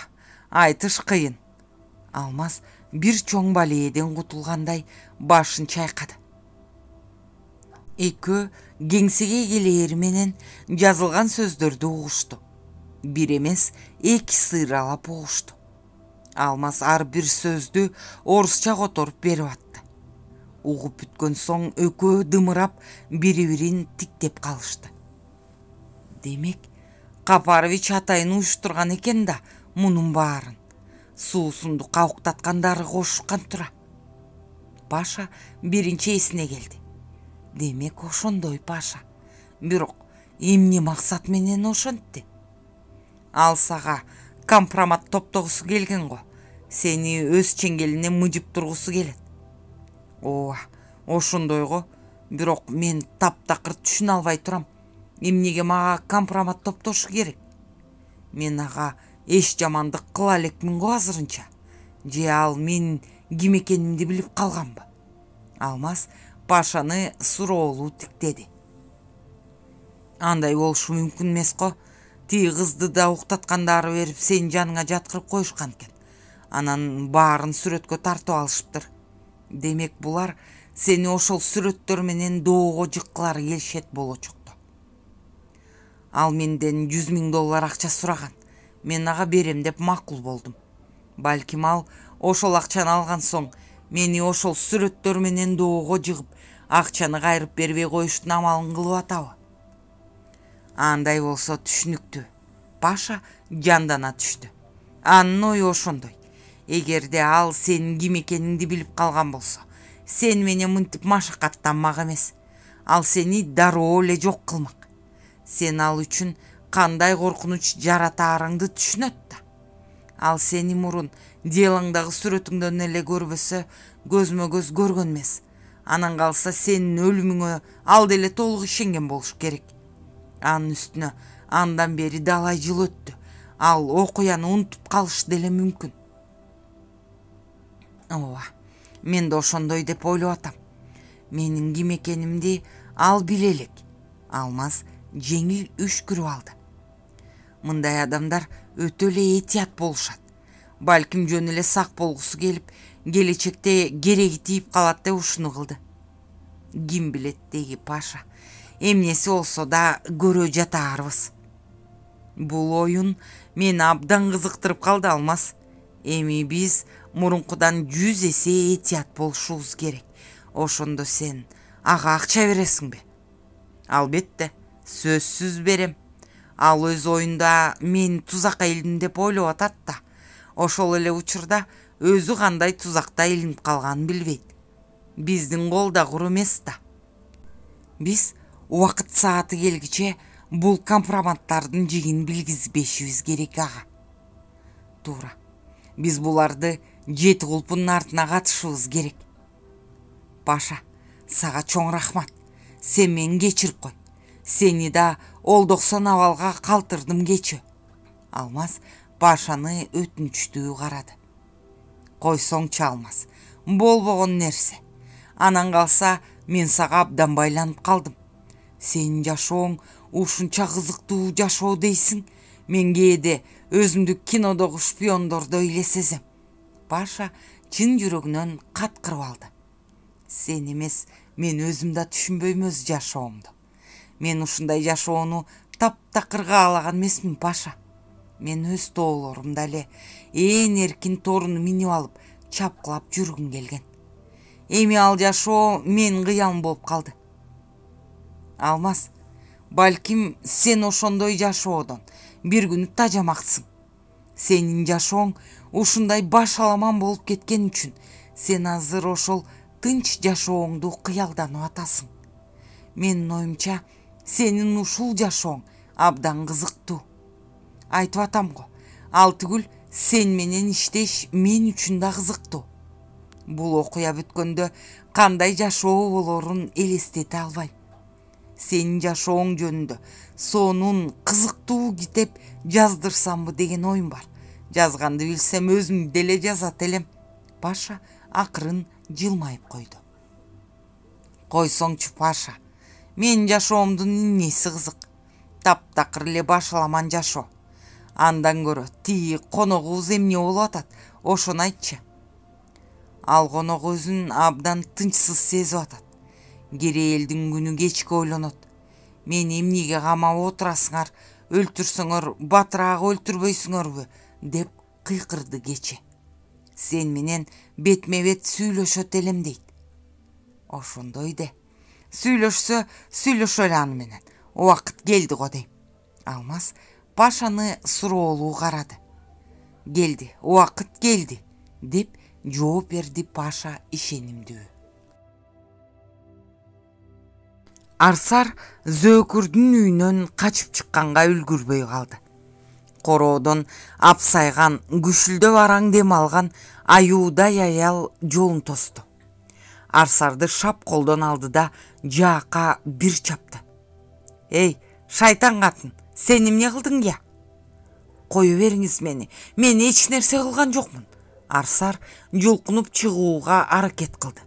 айтыш кыйын. Алмаз бир чоң балееден кутулгандай башын чайкады. Экөө кеңсеге келери менен жазылган сөздөрдү угушту. Бир эмес, эки сыйралап угушту. Алмаз ар бир сөздү орусча которуп берип атты. Угуп бүткөн соң экөө дымырап бири-бирин тиктеп калышты. Демек, Капарович атайын уюштурган экен да мунун баарын. Суусунду кауктаткандары кошушкан тура. Паша биринчи эсине келди. Демек ошондой, Паша. Бирок эмне максат менен ошентти? Ал сага компромат топтогусу келген го. Сени өз чеңгелине мыжып тургусу келет. Ооба, ошондой го. Бирок мен таптакыр түшүнө албай турам. Эмнеге мага компромат топтошу керек? Мен ага эч жамандык кыла элекмин го азырынча. Же ал мен ким экенимди билип калганбы? Алмаз Пашаны суроолуу тиктеди. Андай болушу мүмкүн эмес го. Тиги кызды да уктаткандары берип сенин жаныңа жаткырып коюшкан экен. Анан баарын сүрөткө тартып алышыптыр. Демек булар сени ошол сүрөттөр менен доого жыккылары келишет болочокто. Ал менден $100,000 акча сураган. Мен ага берем деп макул болдум. Балким ал ошол акчаны алган соң мени ошол сүрөттөр менен доого жыгып, акчаны кайрып бербей коюштун амалын кылып атабы? Андай болсо түшүнүктүү. Паша жандана түштү. Анын ою ошондой. Эгерде ал сенин ким экениңди билип калган болсо, сен менен мынтип машакаттанмак эмес. Ал сени дароо эле жок кылмак. Сен ал үчүн кандай коркунуч жаратаарыңды түшүнөт да. Ал сени мурун делаңдагы сүрөтүңдөн эле көрбөсө, көзмө көз көргөн эмес. Анан калса сенин өлүмүңө ал деле толук ишенген болуш керек. Анын үстүнө андан бери далай жыл өттү. Ал окуяны унутуп калышы деле мүмкүн. Ооба, мен да ошондой деп ойлоп атам. Менин ким экенимди ал биле элек. Алмаз жеңил үшкүрүп алды. Мындай адамдар өтө эле этият болушат. Балким жөн эле сак болгусу келип, келечекте кереги тийип калат деп ушуну кылды. Ким билет деги, Паша. Эмнеси болсо да көрө жатаарбыз. Бул оюн мени абдан кызыктырып калды, Алмаз. Эми биз мурункудан 100 эсе этият болушубуз керек. Ошондо сен ага акча бересиңби? Албетте, сөзсүз берем. Ал өз оюнда мен тузакка илдим деп ойлоп атат да. Ошол эле учурда өзү кандай тузакта илинип калганын билбейт. Биздин колда кур эмес да. Биз убакыт сааты келгиче бул компроматтардын жигин билгизбешибиз керек ага. Туура. Биз буларды 7 кулпунун артына катышыбыз керек. Паша, сага чоң рахмат. Сен мени кечирип кой. Сени да олдоксон абалга калтырдым кечө. Алмаз Пашаны өтүнүчтүү карады. Койсоңчу, Алмаз, болбогон нерсе. Анан калса мен сага абдан байланып калдым. Сенин жашооң ушунча кызыктуу жашоо дейсиң. Мен кээде өзүмдү кинодогу шпиондордой эле сезем. Паша чын жүрөгүнөн каткырып алды. Сен эмес, мен өзүм да түшүнбөйм өз жашоомду. Мен ушундай жашоону таптакыр каалаган эмесмин, Паша. Мен өз тоолорумда эле ээн эркин торунду минип алып, чапкылап жүргүм келген. Эми ал жашоо менин кыялым болуп калды. Алмаз, балким сен ошондой жашоодон бир күнү тажамаксың. Сенин жашооң ушундай башаламан болуп кеткен үчүн сен азыр ошол тынч жашооңду кыялданып атасың. Менин оюмча, сенин ушул жашооң абдан кызыктуу. Айтып атам го, ал түгүл сен менен иштеш мен үчүн да кызыктуу. Бул окуя бүткөндө кандай жашоо болорун элестете албайм. Сенин жашооң жөнүндө сонун кызыктуу китеп жаздырсамбы деген оюм бар. Жазганды билсем өзүм деле жазат элем. Паша акырын жылмайып койду. Койсоңчу, Паша, менин жашоомдун эмнеси кызык? Таптакыр эле башаламан жашоо. Андан көрө тиги коногубуз эмне болуп атат, ошону айтчы. Ал конок өзүн абдан тынчсыз сезип атат. Керээлдин күнү кечке ойлонот. Мени эмнеге камап отурасыңар, өлтүрсөңөр батыраак өлтүрбөйсүңөрбү деп кыйкырды кече. Сен менен бетме бет сүйлөшөт элем дейт. Ошондой де. Сүйлөшө эле аны менен. Убакыт келди го дейм. Алмаз Пашаны суроолуу карады. Келди, убакыт келди деп жооп берди Паша ишенимдүү. Арсар Зөөкүрдүн үйүнөн качып чыкканга үлгүрбөй калды. Короодон апсайган, күшүлдөп араң дем алган аюудай аял жолун тосту. Арсарды шап колдон алды да жаакка бир чапты. Эй, шайтан катын, сен эмне кылдың я? Кое бериңиз мени, мен эч нерсе кылган жокмун. Арсар жулкунуп чыгууга аракет кылды.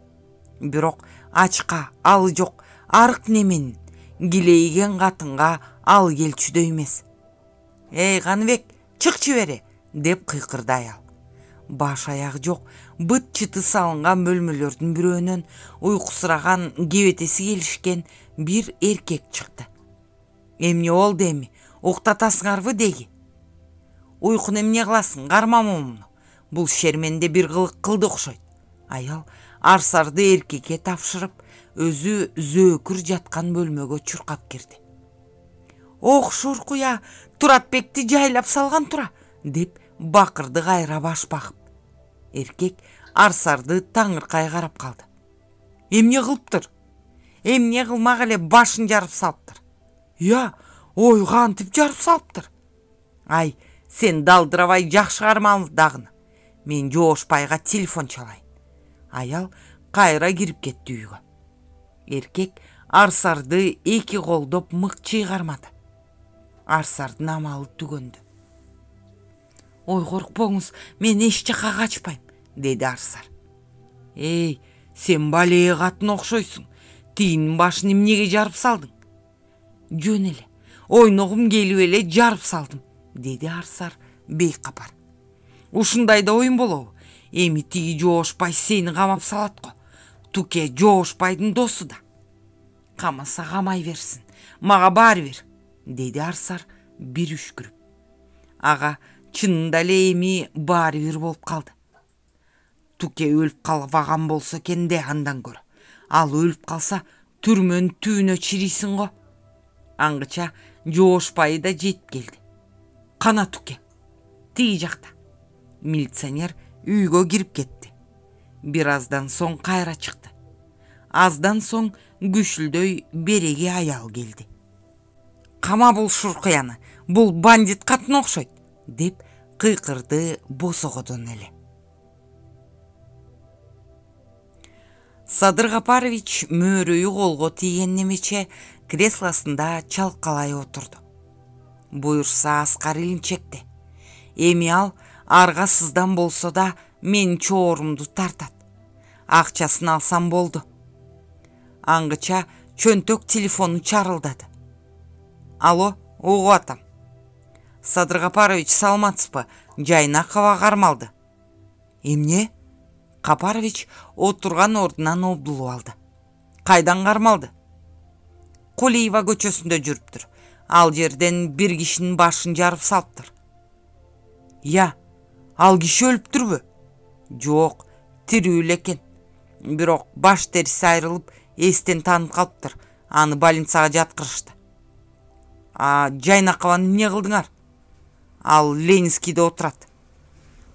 Бирок ачка, алы жок, арык неменин, килейген катынга ал келчүдөй эмес. Эй, Каныбек, чыкчы бери, деп кыйкырды аял. Баш аяк жок, быт чыты салынган бөлмөлөрдүн бирөөнөн уйкусураган кебетеси келишкен бир эркек чыкты. Эмне болду эми, уктатасыңарбы деги? Уйкуну эмне кыласың, кармама муну. Бул шерменде бир кылык кылды окшойт. Аял Арсарды эркекке тапшырып, өзү Зөөкүр жаткан бөлмөгө чуркап кирди. Ох, шуркуя, Туратбекти жайлап салган тура, деп бакырды кайра баш багып. Эркек Арсарды таңыркай карап калды. Эмне кылыптыр? Эмне кылмак эле башын жарып салыптыр. Я, ой, кантип жарып салыптыр? Ай, сен далдырабай жакшы кармал дагыны. Мен жоошпайга телефон чалайын. Аял кайра кирип кетти үйгө. Эркек Арсарды эки колдоп мыкчый кармады. Арсардын амалы түгөндү. Ой, коркпоңуз, мен эч жакка качпайм, деди Арсар. Эй, сен балее катын окшойсуң. Тигинин башын эмнеге жарып салдың? Жөн эле, ойногум келип эле жарып салдым, деди Арсар бейкапар. Ушундай да оюн болобу? Эми тиги жоошпай сени камап салат го. Туке жоошпайдын досу да. Камаса камай берсин, мага баары бир, деди Арсар бир үшкүрүп. Ага чынында эле эми баары бир болуп калды. Туке өлүп калбаган болсо экен де андан көрө. Ал өлүп калса түрмөнүн түбүнө чирийсиң го. Аңгыча жоошпайы да жетип келди. Кана Туке, тиги жакта. Милиционер үйгө кирип кетти. Бир аздан соң кайра чыкты. Аздан соң күшүлдөй береги аял келди. Кама бул шуркуяны, бул бандит катын окшойт, деп кыйкырды босогодон эле. Садыр Капарович мөөрөйү колго тийген немече креслосунда чалкалай отурду. Буюрса Аскар илинчекте. Эми ал арга сыздан болсо да менин чоорумду тартат. Акчасын алсам болду. Аңгыча чөнтөк телефону чарылдады. Алло, угуп атам. Садыр Капарович, саламатсызбы? Жайнакова кармалды. Эмне? Капарович отурган ордунан обдулуп алды. Кайдан кармалды? Кулиева көчөсүндө жүрүптүр. Ал жерден бир кишинин башын жарып салыптыр. Я, ал киши өлүптүрбү? Жок, тирүү эле экен. Бирок баш териси айрылып, эстен таанып калыптыр. Аны больницага жаткырышты. Жайнакованы эмне кылдыңар? Ал Ленинскийде отурат.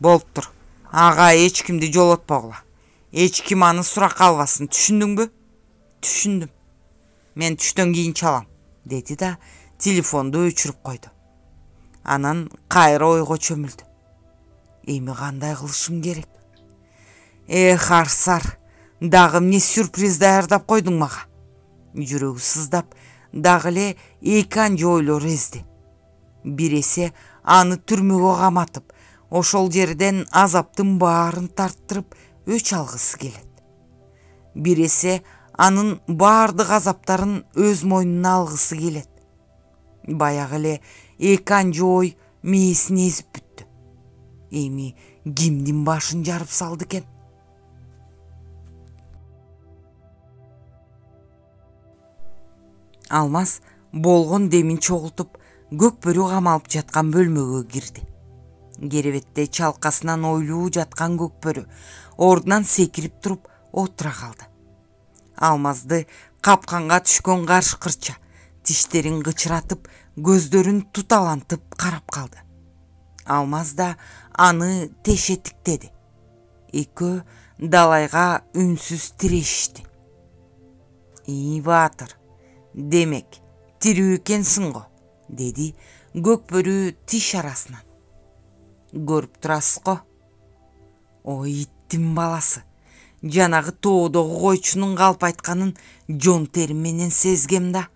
Болуптур. Ага эч кимди жолотпогула. Эч ким аны суракка албасын, түшүндүңбү? Түшүндүм. Мен түштөн кийин чалам, деди да телефонду өчүрүп койду. Анан кайра ойго чөмүлдү. Эми кандай кылышым керек? Эх, Арсар, дагы эмне сюрприз даярдап койдуң мага? Жүрөгү сыздап, дагы эле эки анча ойлор эзди. Бир эсе аны түрмөгө каматып, ошол жерден азаптын баарын тарттырып өч алгысы келет. Бир эсе анын баардык азаптарын өз мойнуна алгысы келет. Баягы эле эки анча ой мээсин эзип бүттү. Эми кимдин башын жарып салды экен? Алмаз болгон демин чогултуп, Көкбөрү камалып жаткан бөлмөгө кирди. Керебетте чалкасынан ойлуу жаткан Көкбөрү ордунан секирип туруп отура калды. Алмазды капканга түшкөн карышкырча тиштерин кычыратып, көздөрүн туталантып карап калды. Алмаз да аны тешетиктеди. Экөө далайга үнсүз тирешишти. Баатыр, демек, тирүү экенсиң го, деди Көкбөрү тиш арасынан. Көрүп турасыз го? Ой, иттин баласы. Жанагы тоодогу койчунун калп айтканын жон терим менен сезгем да.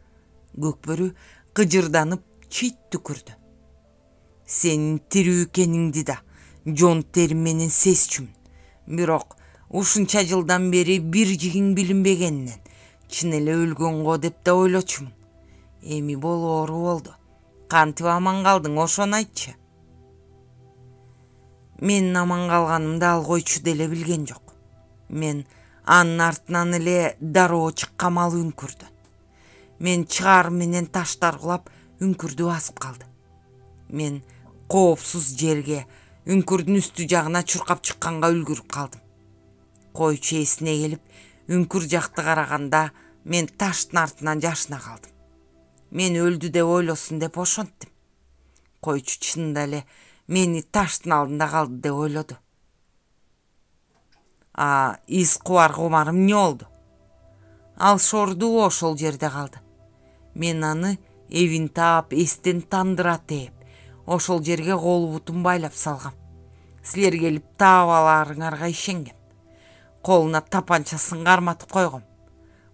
Көкбөрү кыжырданып чийт түкүрдү. Сенин тирүү экениңди да жон терим менен сезчүмүн. Бирок ушунча жылдан бери бир жигиң билинбегенинен чын эле өлгөн го деп да ойлочумун. Эми болоору болду. Кантип аман калдың, ошону айтчы. Менин аман калганымды ал койчу деле билген жок. Мен анын артынан эле дароо чыккамал үңкүрдү. Мен чыгарым менен таштар кулап үңкүрдү басып калды. Мен коопсуз жерге, үңкүрдүн үстү жагына чуркап чыкканга үлгүрүп калдым. Койчу эсине келип, үңкүр жакты караганда мен таштын артынан жашына калдым. Мен өлдү деп ойлосун деп ошонттим. Койчу чынында эле мени таштын алдында калды деп ойлоду. Из кубар кумарым эмне болду? Ал шорду ошол жерде калды. Мен аны эвин таап, эстен тандыра тээп, ошол жерге кол бутун байлап салгам. Силер келип таап аларыңарга ишенгем. Колуна тапанчасын карматып койгом.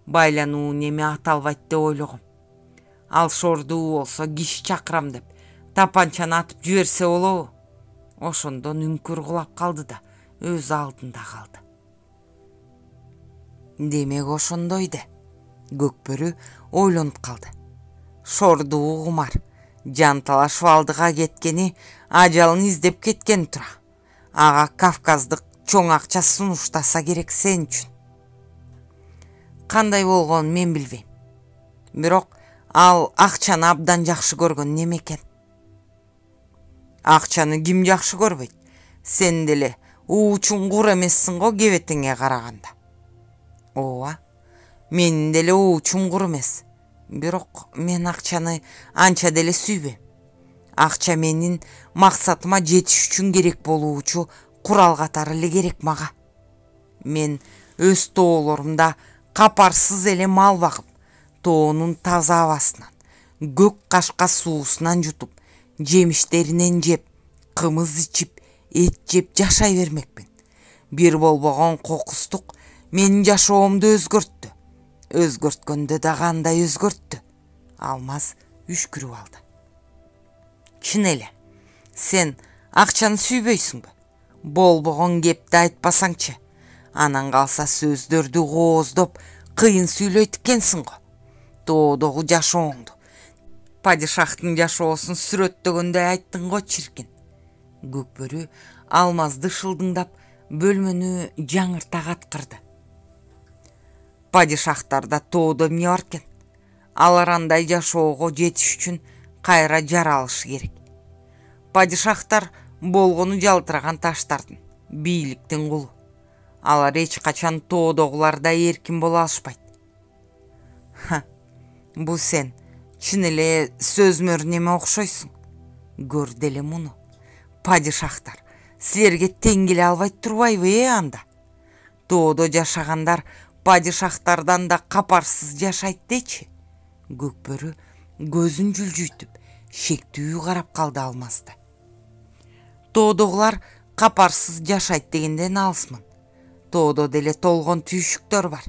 Байлануу неме аталбайт деп ойлогом. Ал шорду болсо киши чакырам деп тапанчаны атып жиберсе болобу? Ошондон үңкүр кулап калды да өз алдында калды. Демек ошондой да. Көкбөрү ойлонуп калды. Шордуу кумар жанталашып алдыга кеткени ажалын издеп кеткен тура. Ага Кавказдык чоң акча сунуштаса керек сен үчүн. Кандай болгонун мен билбейм. Бирок ал акчаны абдан жакшы көргөн неме экен. Акчаны ким жакшы көрбөйт? Сен деле уучуңгур эмессиң го кебетеңе караганда. Ооба, менин деле уучум кур эмес. Бирок мен акчаны анча деле сүйбөйм. Акча менин максатыма жетиш үчүн керек болуучу курал катары эле керек мага. Мен өз тоолорумда капарсыз эле мал багып, тоонун таза абасынан, көк кашка суусунан жутуп, жемиштеринен жеп, кымыз ичип, эт жеп жашай бермекмин. Бир болбогон кокустук менин жашоомду өзгөрттү. Өзгөрткөндө да кандай өзгөрттү? Алмаз үшкүрүп алды. Чын эле, сен акчаны сүйбөйсүңбү? Болбогон кепти айтпасаңчы. Анан калса сөздөрдү кооздоп, кыйын сүйлөйт экенсиң го. Тоодогу жашооңду, падишахтын жашоосун сүрөттөгөндөй айттың го чиркин. Көкбөрү Алмазды шылдыңдап бөлмөнү жаңырта каткырды. Падишахтарда тоодо эмне бар экен? Алар андай жашоого жетиш үчүн кайра жаралышы керек. Падишахтар болгону жалтыраган таштардын, бийликтин кулу. Алар эч качан тоодогулардай эркин боло алышпайт. Бу сен чын эле сөзмөр неме окшойсуң. Көр деле муну. Падишахтар силерге тең келе албайт турбайбы анда? Тоодо жашагандар падишахтардан да капарсыз жашайт дечи. Көкбөрү көзүн жүлжүйтүп, шектүү карап калды Алмазды. Тоодогулар капарсыз жашайт дегенден алысмын. Тоодо деле толгон түйшүктөр бар.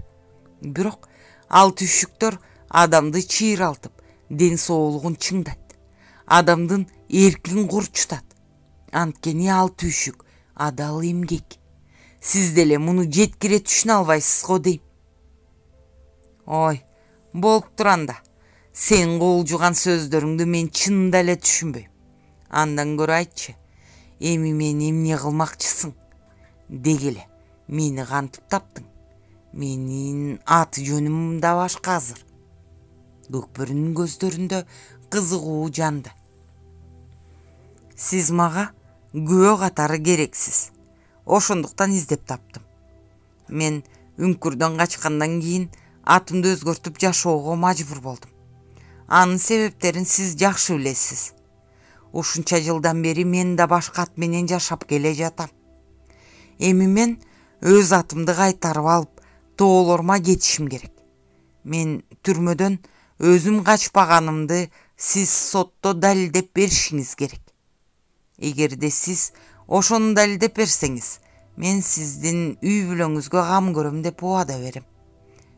Бирок ал түйшүктөр адамды чыйралтып, ден соолугун чыңдайт. Адамдын эркин курчутат. Анткени ал түйшүк адал эмгек. Сиз деле муну жеткире түшүнө албайсыз го дейм. Ой, болуп туранда. Сен колжуган сөздөрүңдү мен чынында эле түшүнбөйм. Андан көрө айтчы, эми мени эмне кылмакчысың? Дегеле, мени кантип таптың? Менин аты жөнүм да башка азыр. Көкбөрүнүн көздөрүндө кызыгуу жанды. Сиз мага күбө катары керексиз. Ошондуктан издеп таптым. Мен үңкүрдөн качкандан кийин атымды өзгөртүп жашоого мажбур болдум. Анын себептерин сиз жакшы билесиз. Ушунча жылдан бери мен да башка ат менен жашап келе жатам. Эми мен өз атымды кайтарып алып, тоолорма кетишим керек. Мен түрмөдөн өзүм качпаганымды сиз сотто далилдеп беришиңиз керек. Эгерде сиз ошону далилдеп берсеңиз, мен сиздин үй бүлөңүзгө кам көрөм деп убада берем.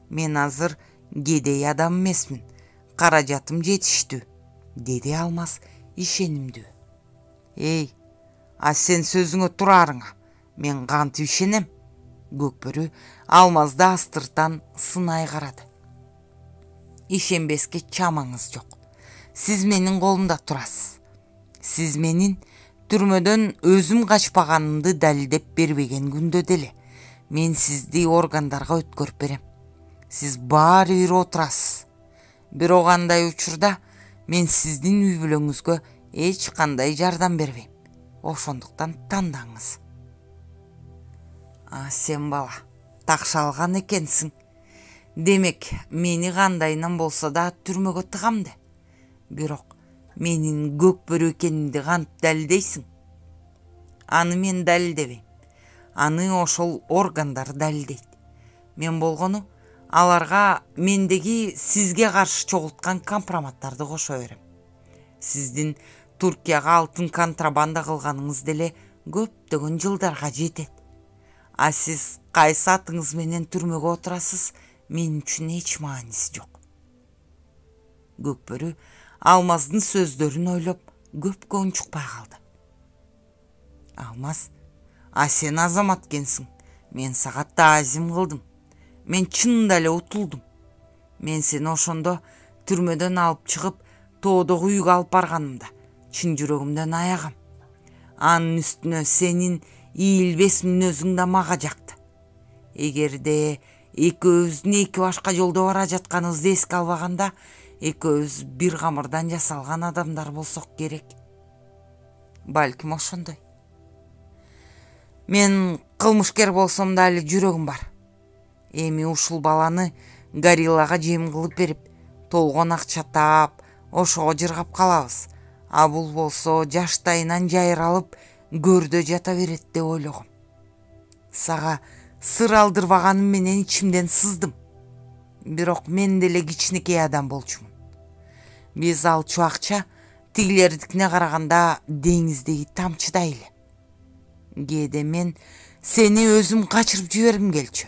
Мен азыр кедей адам эмесмин. Каражатым жетиштүү, деди Алмаз ишенимдүү. Эй, а сен сөзүңө турарыңа. Мен кантип ишенем? Көкбөрү Алмазды астыртан сынай карады. Ишенбеске чамаңыз жок. Сиз менин колумда турасыз. Сиз менин түрмөдөн өзүм качпаганымды далилдеп бербеген күндө деле мен сизди органдарга өткөрүп берем. Сиз баары бир отурасыз. Бирок андай учурда мен сиздин үй бүлөңүзгө эч кандай жардам бербейм. Ошондуктан тандаңыз. Сен бала, такшалган экенсиң. Демек, мени кандайынан болсо да түрмөгө тыгам де. Бирок менин Көкбөрү экенимди кантип далилдейсиң? Аны мен далилдебейм. Аны ошол органдар далилдейт. Мен болгону аларга мендеги сизге каршы чогулткан компроматтарды кошо берем. Сиздин Туркияга алтын контрабанда кылганыңыз деле көптөгөн жылдарга жетет. А сиз кайсы атыңыз менен түрмөгө отурасыз, мен үчүн эч мааниси жок. Көкбөрү Алмаздын сөздөрүн ойлоп көпкө унчукпай калды. Алмаз, сен азамат экенсиң. Мен сага таазим кылдым. Мен чынында эле утулдум. Мен сени ошондо түрмөдөн алып чыгып, тоодогу үйгө алып барганымда чын жүрөгүмдөн аягам. Анын үстүнө сенин ийилбес мүнөзүң да мага жакты. Эгерде экөөбүздүн эки башка жолдо бара жатканыбызды эске албаганда, экөөбүз бир камырдан жасалган адамдар болсок керек. Балким ошондой. Мен кылмышкер болсом дагы жүрөгүм бар. Эми ушул баланы гориллага жем кылып берип, толгон акча таап, ошого жыргап калабыз. А бул болсо жаштайынан жайралып, көрдө жата берет деп ойлогом. Сага сыр алдырбаганым менен ичимден сыздым. Бирок мен деле кичинекей адам болчумун. Биз ал чубакча тигилердикине караганда деңиздеги тамчыдай эле. Кээде мен сени өзүм качырып жибергим келчү.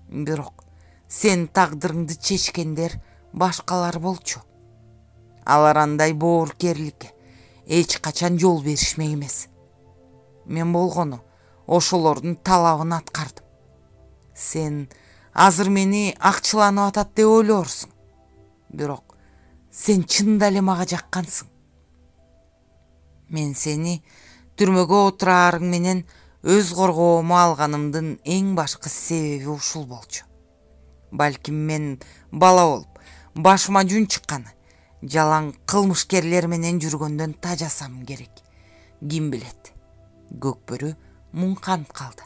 Бирок сен тагдырыңды чечкендер башкалар болчу. Алар андай боорукерликке эч качан жол беришмек эмес. Мен болгону ошолордун талабын аткардым. Сен азыр мени акчыланып атат деп ойлоорсуң. Бирок сен чынында эле мага жаккансың. Мен сени түрмөгө отураарың менен өз коргоомо алганымдын эң башкы себеби ушул болчу. Балким мен бала болуп, башыма жүн чыкканы, жалаң кылмышкерлер менен жүргөндөн тажасам керек. Ким билет? Көкбөрү муңканып калды.